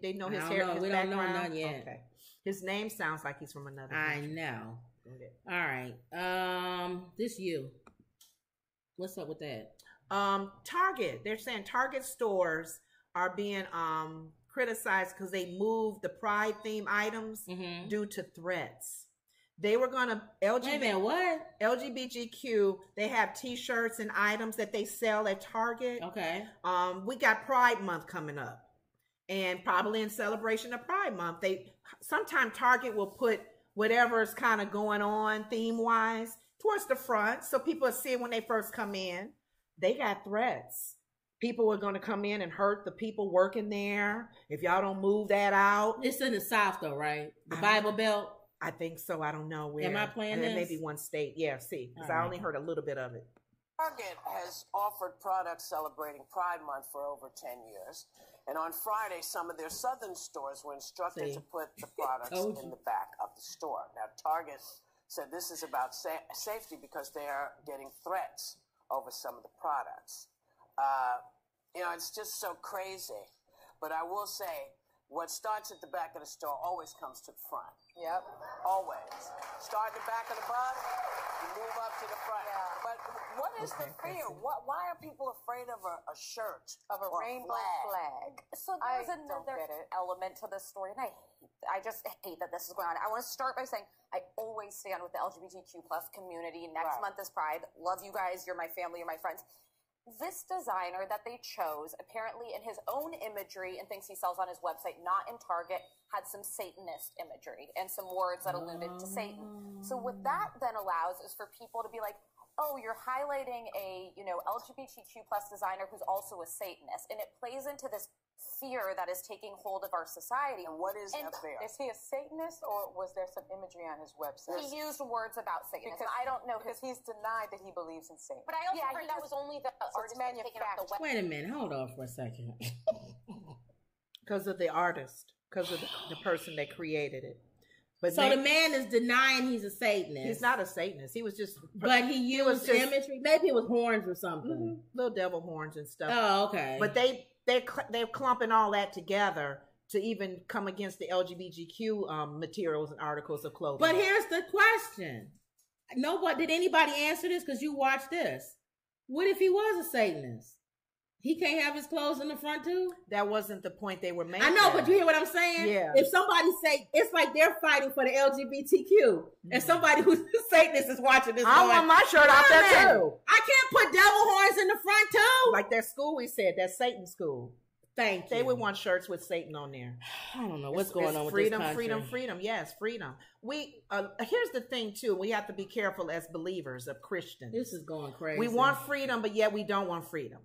They know his hair. We don't know none yet. Okay. His name sounds like he's from another country. I know. All right. This you. What's up with that? Target. They're saying Target stores are being criticized because they moved the Pride theme items due to threats. They were going to LGBTQ. They have T-shirts and items that they sell at Target. Okay. We got Pride Month coming up, and probably in celebration of Pride Month, sometimes Target will put whatever's kind of going on theme wise towards the front, so people see it when they first come in. They got threats. People are going to come in and hurt the people working there if y'all don't move that out. It's in the South, though, right? The Bible Belt. I think so. I don't know where. Am I playing this? Maybe one state. Yeah, see, because I only heard a little bit of it. Target has offered products celebrating Pride Month for over 10 years. And on Friday, some of their southern stores were instructed to put the products in the back of the store. Now, Target said this is about safety because they are getting threats over some of the products. It's just so crazy. But I will say, what starts at the back of the store always comes to the front. Yep. Always. Start at the back of the bus, you move up to the front. Yeah. But what is the fear? Why are people afraid of a shirt? Of a rainbow flag? So there's another element to this story, and I just hate that this is going on. I want to start by saying I always stand with the LGBTQ plus community. Next month is Pride. Love you guys. You're my family. You're my friends. This designer that they chose, apparently in his own imagery and things he sells on his website, not in Target, had some Satanist imagery and some words that alluded to Satan. So what that then allows is for people to be like, oh, you're highlighting a, LGBTQ plus designer who's also a Satanist. And it plays into this fear that is taking hold of our society. And what is that fear? Is he a Satanist, or was there some imagery on his website? He used words about Satanism. Because I don't know, because he's denied that he believes in Satan. But I also heard that was only the artist taking out the website. Wait a minute, hold on for a second. Because of the artist, because of the person that created it. But so the man is denying he's a Satanist. He's not a Satanist. He was just... But he used imagery. Maybe it was horns or something. Little devil horns and stuff. Oh, okay. But they're clumping all that together to even come against the LGBTQ materials and articles of clothing. But here's the question. Did anybody answer this? Because you watched this. What if he was a Satanist? He can't have his clothes in the front too? That wasn't the point they were making. I know, but you hear what I'm saying? Yeah. If somebody say, it's like they're fighting for the LGBTQ. And somebody who's a Satanist is watching this. I want my shirt out there too. I can't put devil horns in the front too. Like that school we said, that Satan school. Thank you. They would want shirts with Satan on there. I don't know what's going on with freedom, this country. freedom. Yes, freedom. Here's the thing too. We have to be careful as believers of Christians. This is going crazy. We want freedom, but yet we don't want freedom.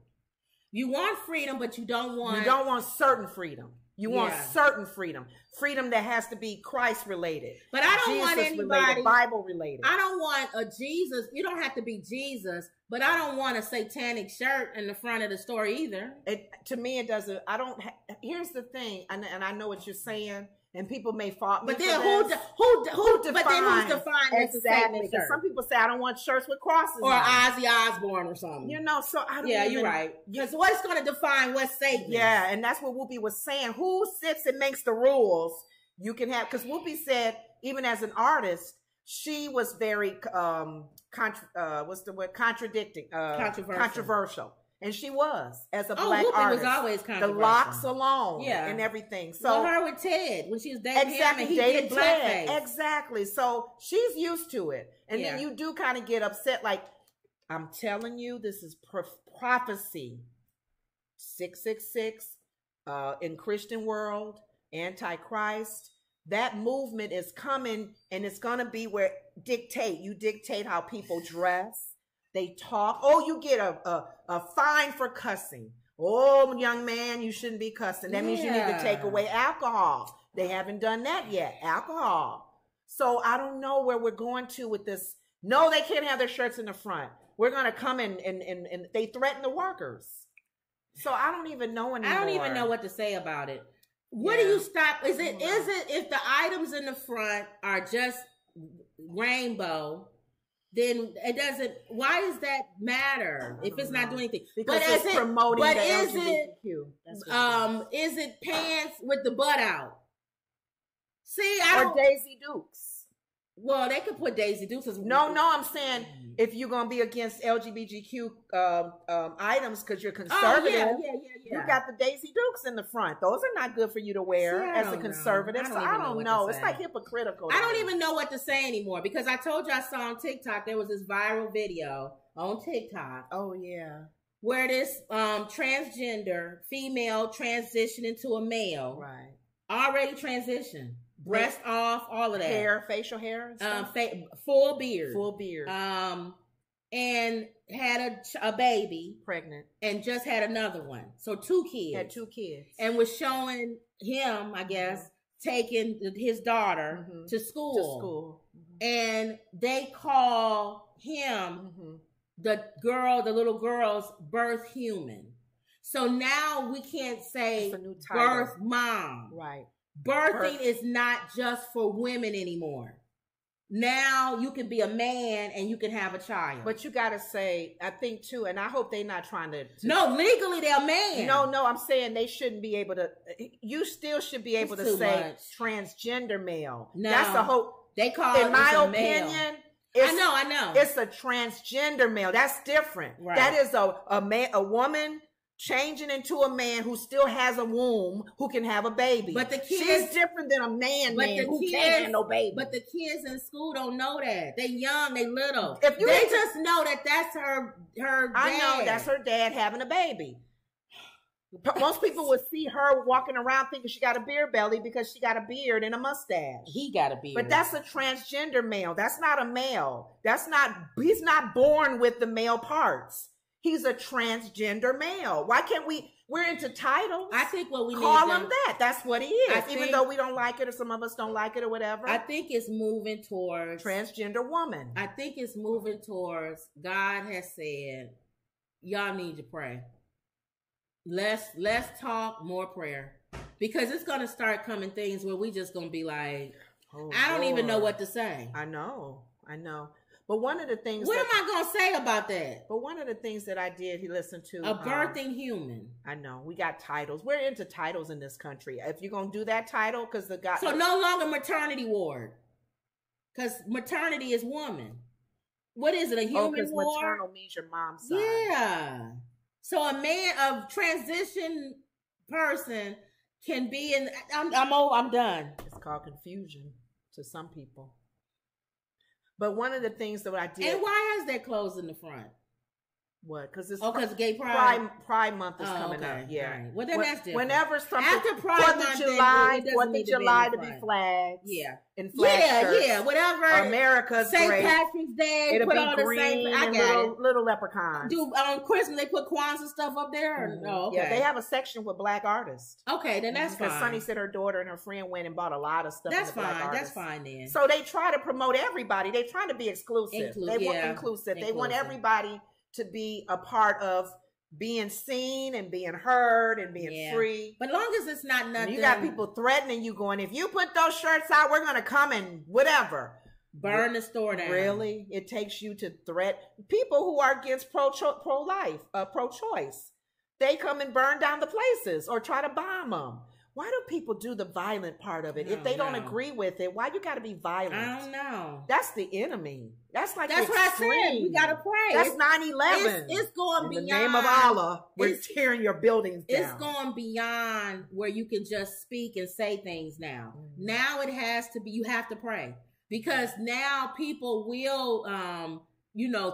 You want freedom, but you don't want... You don't want certain freedom. You want certain freedom. Freedom that has to be Christ related. But I don't want anybody... Bible related. I don't want a Jesus. You don't have to be Jesus, but I don't want a satanic shirt in the front of the store either. To me, it doesn't... Here's the thing, and I know what you're saying, and people may fault me. But then who defines? But then who's defined exactly? Because some people say I don't want shirts with crosses or Ozzy Osbourne or something. So I don't. Yeah, you're right. Because what's going to define what's Satan? Yeah, and that's what Whoopi was saying. Who sits and makes the rules? You can have, because Whoopi said even as an artist, she was very contradicting, controversial. And she was, as a black Whoopi artist. Was always the locks alone, and everything. So her with Ted when she was dating him, and he dated did blackface. Exactly. So she's used to it, and then you do kind of get upset. Like, I'm telling you, this is prophecy. 666 in Christian world, Antichrist. That movement is coming, and it's gonna be where you dictate how people dress. They talk. Oh, you get a fine for cussing. Oh, young man, you shouldn't be cussing. That means you need to take away alcohol. They haven't done that yet. Alcohol. So I don't know where we're going to with this. No, they can't have their shirts in the front. We're going to come in and they threaten the workers. So I don't even know anymore. I don't even know what to say about it. What do you stop? Is it if the items in the front are just rainbow, then it doesn't. Why does that matter if it's not doing anything? Because it's promoting the LGBTQ. Is it pants with the butt out? See, or Daisy Dukes. Well, they could put Daisy Dukes. No, I'm saying if you're gonna be against LGBTQ items because you're conservative, you got the Daisy Dukes in the front. Those are not good for you to wear as a conservative. So I don't know. It's like hypocritical. I don't even know what to say anymore because I told you I saw on TikTok there was this viral video on TikTok. Oh yeah, where this transgender female transitioned into a male, right? Already transitioned. Breast off, all of that. Hair, facial hair, full beard. And had a baby. Pregnant. And just had another one. So 2 kids. Had 2 kids. And was showing him, I guess, taking his daughter to school. And they call him, the little girl's birth human. So now we can't say birth mom. Right. Birthing is not just for women anymore. Now you can be a man and you can have a child. But you got to say, I think too, and I hope they're not trying to... No, legally they're a man. No, I'm saying they shouldn't be able to... You still should be able to say transgender male. No. That's the whole... They call it, in my opinion... I know. It's a transgender male. That's different. Right. That is a woman changing into a man who still has a womb, who can have a baby. But the kids, she's different than a man who can't have no baby. But the kids in school don't know that. They young, they little. They just know that that's her dad. I know that's her dad having a baby. Most people would see her walking around thinking she got a beer belly because she got a beard and a mustache. He got a beard. But that's a transgender male. That's not a male. He's not born with the male parts. He's a transgender male. Why can't we're into titles. I think what we call him that. That's what he is. Even though we don't like it or some of us don't like it or whatever. I think it's moving towards transgender woman. I think it's moving towards God has said, y'all need to pray. Less talk, more prayer. Because it's gonna start coming things where we just gonna be like, I don't even know what to say. I know. But one of the things... What am I going to say about that? But one of the things that I did, he listened to... A birthing human. I know. We got titles. We're into titles in this country. If you're going to do that title, because the guy... So no longer maternity ward. Because maternity is woman. What is it, a human ward? Because maternal means your mom's side. Yeah. So a transition person can be in... I'm done. It's called confusion to some people. But one of the things that I did... And why has that closed in the front? What? Because it's because Gay Pride. Pride Month is coming up. Yeah. Right. Well, then that's different. Whenever something after Pride Month, 4th of July to be flags. Yeah. And flag shirts. Yeah. Whatever. America's St. great. Patrick's Day. It'll put be all green the same. and little leprechauns. Do on Christmas they put Kwanzaa stuff up there? Mm-hmm. No. Okay. Yeah, they have a section with Black artists. Okay, then that's fine. Because Sunny said her daughter and her friend went and bought a lot of stuff. That's fine. That's fine then. So they try to promote everybody. They're trying to be exclusive. They want inclusive. They want everybody to be a part of being seen and being heard and being free. But long as it's not nothing. You got people threatening you going, if you put those shirts out, we're going to come and whatever. Burn the store down. Really? It takes you to threat people who are against pro-life, pro-choice. They come and burn down the places or try to bomb them. Why do people do the violent part of it? If they don't agree with it, why you got to be violent? I don't know. That's the enemy. That's what I said. We got to pray. That's 9/11. It's going beyond. In the name of Allah, we're tearing your buildings down. It's going beyond where you can just speak and say things now. Mm-hmm. Now it has to be, you have to pray. Because now people will,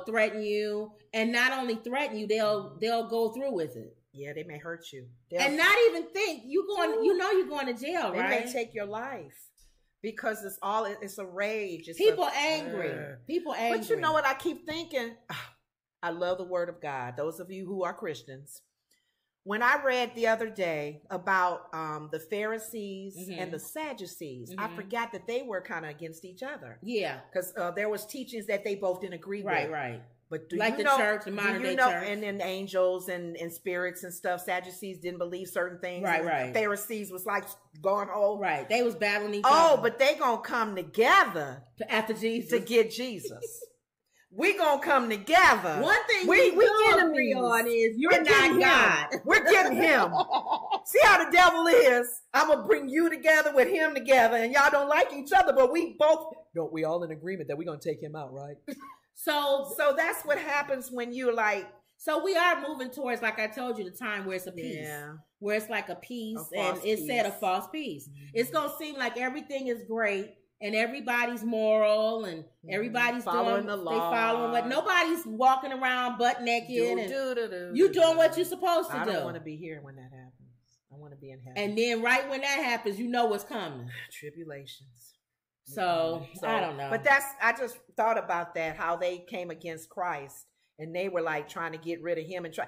threaten you. And not only threaten you, they'll go through with it. Yeah, they may hurt you. And not even think you're going to jail, right? They may take your life because it's a rage. People angry. But you know what I keep thinking? I love the word of God. Those of you who are Christians. When I read the other day about the Pharisees and the Sadducees, I forgot that they were kind of against each other. Yeah. Because there was teachings that they both didn't agree with. Right. But church, the modern day church. And then angels and spirits and stuff. Sadducees didn't believe certain things. Right. Pharisees was like going whole. Right. They was battling each other. Oh, but they gonna come together after Jesus to get Jesus. we gonna come together. One thing we agree on is you're not God. We're getting him. See how the devil is? I'm gonna bring you together with him together, and y'all don't like each other, but we both don't. We all in agreement that we're gonna take him out, right? So that's what happens when you're like. So we are moving towards, like I told you, the time where it's a peace, where it's like a peace, and it said a false peace. Mm-hmm. It's gonna seem like everything is great. And everybody's moral, and everybody's following the law. They following what nobody's walking around butt naked, you doing what you're supposed to do. I don't want to be here when that happens. I want to be in heaven. And then right when that happens, you know what's coming. Tribulations. So I don't know. But I just thought about that, how they came against Christ. And they were like trying to get rid of him, and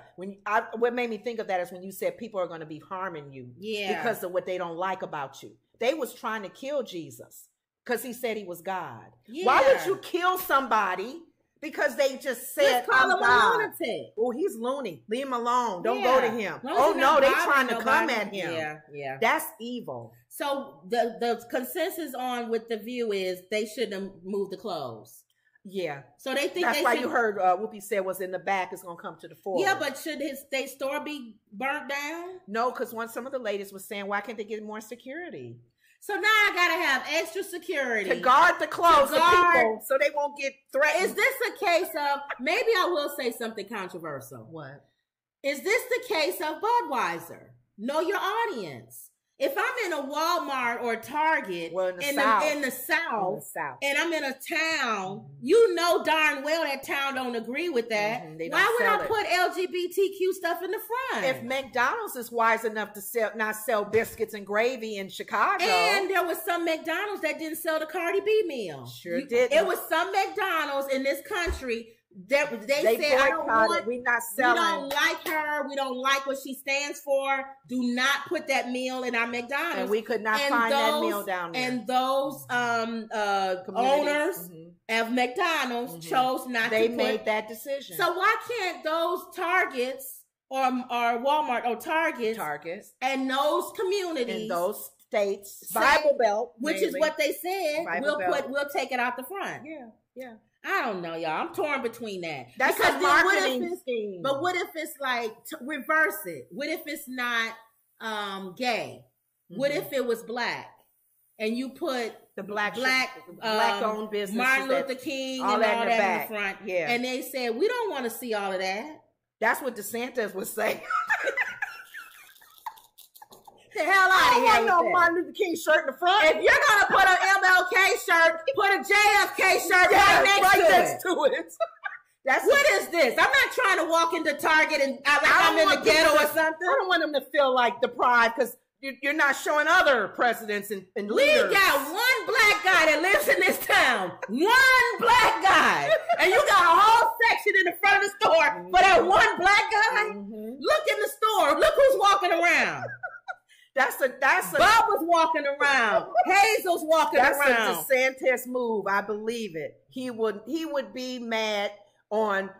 what made me think of that is when you said people are going to be harming you, because of what they don't like about you. They was trying to kill Jesus. Because he said he was God. Yeah. Why would you kill somebody because they just said, call him a lunatic? Oh, he's loony. Leave him alone. Don't go to him. Oh, no, they trying to come at him. Yeah. That's evil. So the consensus on with the view is they shouldn't have moved the clothes. Yeah. So they think that's why you heard Whoopi said was in the back is going to come to the fore. Yeah, but should their store be burnt down? No, because some of the ladies was saying, why can't they get more security? So now I gotta have extra security to guard the clothes of people so they won't get threatened. Is this a case of, maybe I will say something controversial. What? Is this the case of Budweiser? Know your audience. If I'm in a Walmart or Target in the South, and I'm in a town, you know darn well that town don't agree with that. Why would I put LGBTQ stuff in the front? If McDonald's is wise enough to not sell biscuits and gravy in Chicago. And there was some McDonald's that didn't sell the Cardi B meal. Sure did. It was some McDonald's in this country that they said, I don't want, we're not selling. We don't like her. We don't like what she stands for. Do not put that meal in our McDonald's. And we could not find that meal down there. And those owners of McDonald's chose not to. They made that decision. So why can't those Targets or Walmart or Targets and those communities in those states, Bible Belt, which is what they said, we'll take it out the front. Yeah. I don't know, y'all. I'm torn between that. That's a marketing scheme. But what if it's like reverse it? What if it's not gay? What if it was black and you put the black owned business, Martin Luther King, all that in the front? Yeah, and they said we don't want to see all of that. That's what DeSantis was saying. The hell out of here! I want no Martin Luther King shirt in the front. If you're gonna put an MLK shirt, put a JFK shirt right next to it. What is this? I'm not trying to walk into Target and I'm in the ghetto or something. I don't want them to feel like deprived because you're not showing other presidents and leaders. We got one black guy that lives in this town. One black guy. And you got a whole section in the front of the store for that one black guy? Look in the store. Look who's walking around. That's a Bob was walking around. Hazel's walking around. That's a DeSantis move. I believe it. He would be mad on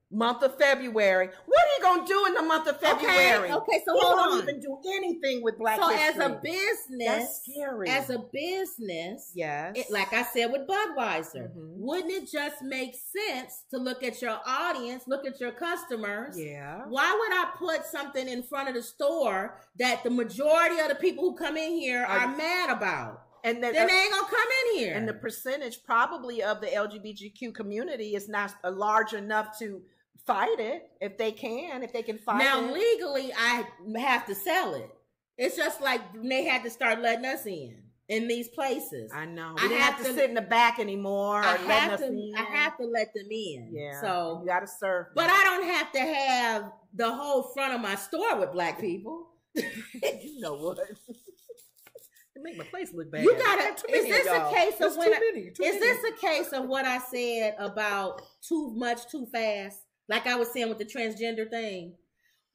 month of February. What are you gonna do in the month of February? Okay, so he hold won't on. even do anything with Black history. history. As a business, that's scary. As a business, yes, like I said with Budweiser, wouldn't it just make sense to look at your audience, look at your customers? Yeah. Why would I put something in front of the store that the majority of the people who come in here are mad about? And then they ain't gonna come in here. And the percentage probably of the LGBTQ community is not large enough to fight it if they can fight it. Now legally I have to sell it. It's just like they had to start letting us in these places. I know. We didn't have to sit in the back anymore. I have to let them in. Yeah. So you gotta serve them. But I don't have to have the whole front of my store with black people. You know what? It make my place look bad. You gotta. Is this a case of when? Is this a case of what I said about too much, too fast? Like I was saying with the transgender thing.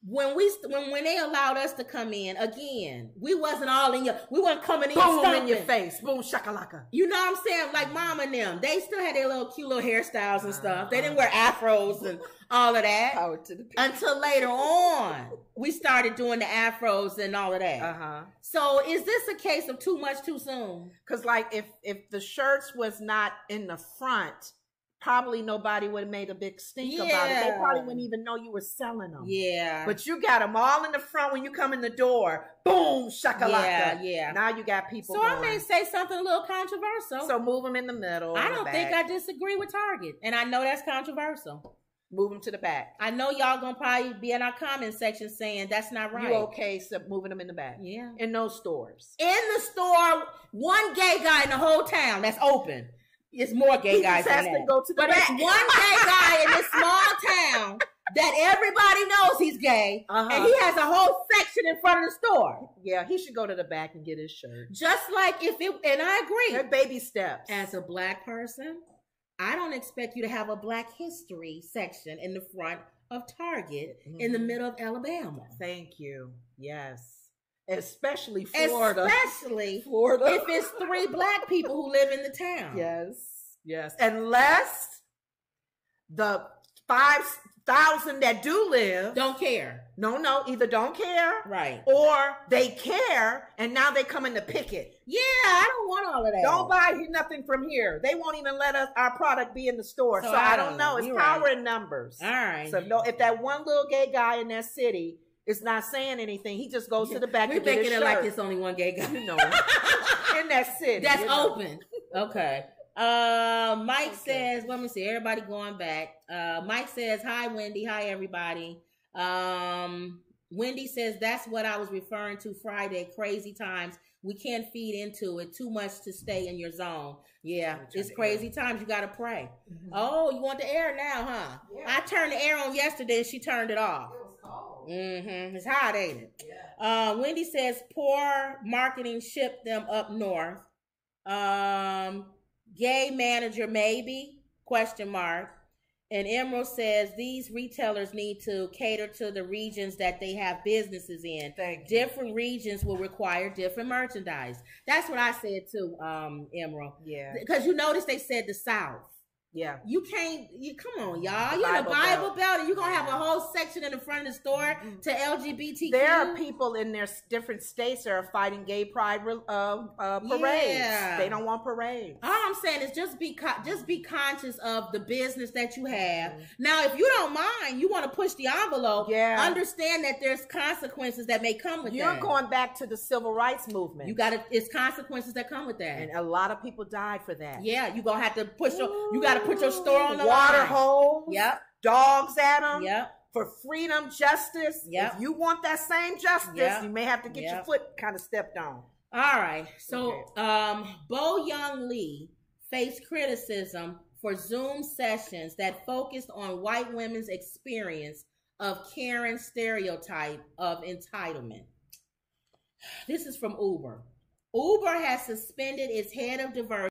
When they allowed us to come in again, we wasn't all in we weren't coming in. Boom in your face, boom shakalaka. You know what I'm saying? Like Mom and them, they still had their little cute little hairstyles and stuff. They didn't wear afros and all of that until later on. We started doing the afros and all of that. So is this a case of too much too soon? Because like if the shirts was not in the front, probably nobody would have made a big stink about it. They probably wouldn't even know you were selling them. Yeah. But you got them all in the front when you come in the door. Boom, shakalaka. Yeah. Now you got people. So going. I may say something a little controversial. So move them in the middle. I don't think I disagree with Target. And I know that's controversial. Move them to the back. I know y'all gonna probably be in our comment section saying that's not right. You okay, so moving them in the back. Yeah. In those stores. In the store, one gay guy in the whole town that's open. It's more gay guys than that. Go to the but back. It's one gay guy in this small town that everybody knows he's gay. And he has a whole section in front of the store. Yeah, he should go to the back and get his shirt. Just like and I agree. They're baby steps. As a black person, I don't expect you to have a Black History section in the front of Target in the middle of Alabama. Thank you. Yes. Especially Florida. Especially Florida. If it's 3 black people who live in the town. Yes. Unless the 5,000 that do live don't care. No, either don't care, right, or they care and now they come in to pick it. Yeah, I don't want all of that. Don't buy nothing from here. They won't even let our product be in the store. So I don't know. It's power in numbers. All right. So if that one little gay guy in that city is not saying anything, he just goes to the back. We're making it like it's only one gay guy. You know, in that city that's open. Okay. Mike says, let me see. Everybody going back. Mike says, "Hi, Wendy. Hi, everybody." Wendy says, "That's what I was referring to Friday. Crazy times. We can't feed into it. Too much to stay in your zone. Yeah, it's crazy times. You got to pray." Oh, you want the air now, huh? Yeah. I turned the air on yesterday and she turned it off. It was cold. It's hot, ain't it? Yeah. Wendy says, "Poor marketing shipped them up north. Gay manager, maybe? Question mark. And Emerald says these retailers need to cater to the regions that they have businesses in. Different regions will require different merchandise." That's what I said too, Emerald. Yeah. Because you notice they said the South. Yeah. You can't, come on, y'all. You're in the Bible Belt and you're going to have a whole section in the front of the store to LGBTQ. There are people in their different states that are fighting gay pride parades. Yeah. They don't want parades. All I'm saying is just be conscious of the business that you have. Now, if you don't mind, you want to push the envelope. Yeah. Understand that there's consequences that may come with that. You're going back to the civil rights movement. It's consequences that come with that. And a lot of people died for that. Yeah. You're going to have to push you got to put your store on the water line. holes. Yep. Dogs at them. Yep. For freedom, justice. Yep. If you want that same justice, you may have to get your foot kind of stepped on. All right. So, Bo Young Lee faced criticism for Zoom sessions that focused on white women's experience of Karen stereotype of entitlement. This is from Uber. Uber has suspended its head of diversity